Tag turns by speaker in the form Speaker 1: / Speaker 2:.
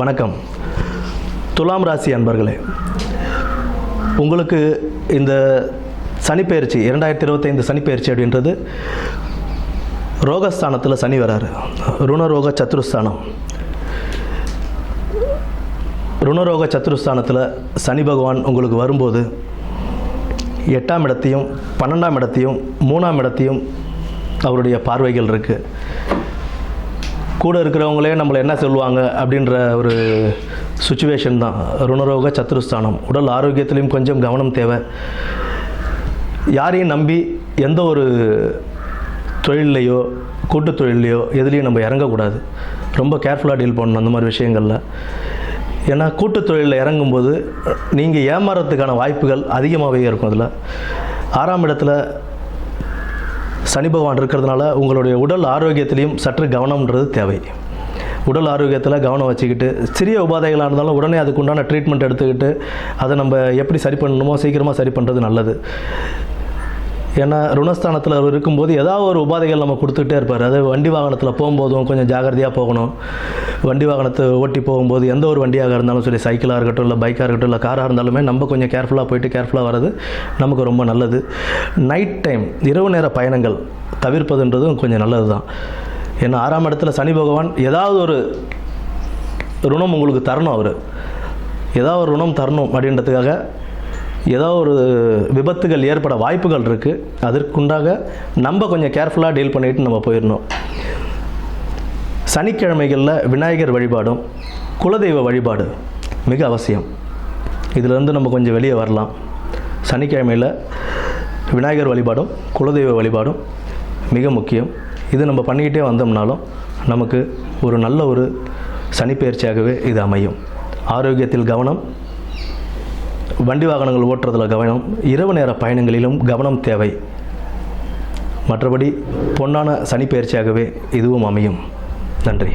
Speaker 1: வணக்கம். துலாம் ராசி அன்பர்களே, உங்களுக்கு இந்த சனிப்பெயர்ச்சி 2025 சனிப்பெயர்ச்சி அப்படின்றது ரோகஸ்தானத்தில் சனி வராரு. ருணரோக சத்துருஸ்தானம். ருணரோக சத்துருஸ்தானத்தில் சனி பகவான் உங்களுக்கு வரும்போது 8ஆம் இடத்தையும் 12ஆம் இடத்தையும் 3ஆம் இடத்தையும் அவருடைய பார்வைகள் இருக்குது. கூட இருக்கிறவங்களே நம்மளை என்ன சொல்லுவாங்க அப்படின்ற ஒரு சுச்சுவேஷன் தான் ருணரோக சத்துருஸ்தானம். உடல் ஆரோக்கியத்திலையும் கொஞ்சம் கவனம் தேவை. யாரையும் நம்பி எந்த ஒரு தொழிலையோ கூட்டு தொழிலையோ எதுலேயும் நம்ம இறங்கக்கூடாது. ரொம்ப கேர்ஃபுல்லாக டீல் பண்ணணும் அந்த மாதிரி விஷயங்களில். ஏன்னா கூட்டு தொழிலில் இறங்கும்போது நீங்கள் ஏமாறதுக்கான வாய்ப்புகள் அதிகமாகவே இருக்கும். அதில் 6ஆம் இடத்துல சனி பகவான் இருக்கிறதுனால உங்களுடைய உடல் ஆரோக்கியத்திலையும் சற்று கவனம்ன்றது தேவை. உடல் ஆரோக்கியத்தில் கவனம் வச்சுக்கிட்டு சிறிய உபாதைகளாக இருந்தாலும் உடனே அதுக்குண்டான ட்ரீட்மெண்ட் எடுத்துக்கிட்டு அதை நம்ம எப்படி சரி பண்ணணுமோ சீக்கிரமாக சரி பண்ணுறது நல்லது. ஏன்னா ருணஸ்தானத்தில் அவர் இருக்கும்போது ஏதாவது ஒரு உபாதைகள் நம்ம கொடுத்துக்கிட்டே இருப்பார். அது வண்டி வாகனத்தில் போகும்போதும் கொஞ்சம் ஜாகிரதையாக போகணும். வண்டி வாகனத்தை ஓட்டி போகும்போது எந்த ஒரு வண்டியாக இருந்தாலும் சரி, சைக்கிளாக இருக்கட்டும் இல்லை பைக்காக இருக்கட்டும் இல்லை காராக இருந்தாலுமே நம்ம கொஞ்சம் கேர்ஃபுல்லாக போயிட்டு கேர்ஃபுல்லாக வர்றது நமக்கு ரொம்ப நல்லது. நைட் டைம் இரவு நேர பயணங்கள் தவிர்ப்பதுன்றதும் கொஞ்சம் நல்லது தான். ஏன்னா 6ஆம் இடத்துல சனி பகவான் ஏதாவது ஒரு ருணம் உங்களுக்கு தரணும். அவர் ஏதாவது ஒரு ருணம் தரணும் அப்படின்றதுக்காக ஏதாவது ஒரு விபத்துகள் ஏற்பட வாய்ப்புகள் இருக்குது. அதற்குண்டாக நம்ம கொஞ்சம் கேர்ஃபுல்லாக டீல் பண்ணிவிட்டு நம்ம போயிடணும். சனிக்கிழமைகளில் விநாயகர் வழிபாடும் குலதெய்வ வழிபாடு மிக அவசியம். இதிலேருந்து நம்ம கொஞ்சம் வெளியே வரலாம். சனிக்கிழமையில் விநாயகர் வழிபாடும் குலதெய்வ வழிபாடும் மிக முக்கியம். இது நம்ம பண்ணிக்கிட்டே வந்தோம்னாலும் நமக்கு ஒரு நல்ல ஒரு சனிப்பெயர்ச்சியாகவே இது அமையும். ஆரோக்கியத்தில் கவனம், வண்டி வாகனங்கள் ஓட்டுறதில் கவனம், இரவு நேர பயணங்களிலும் கவனம் தேவை. மற்றபடி பொன்னான சனிப்பெயர்ச்சியாகவே இதுவும் அமையும். நன்றி.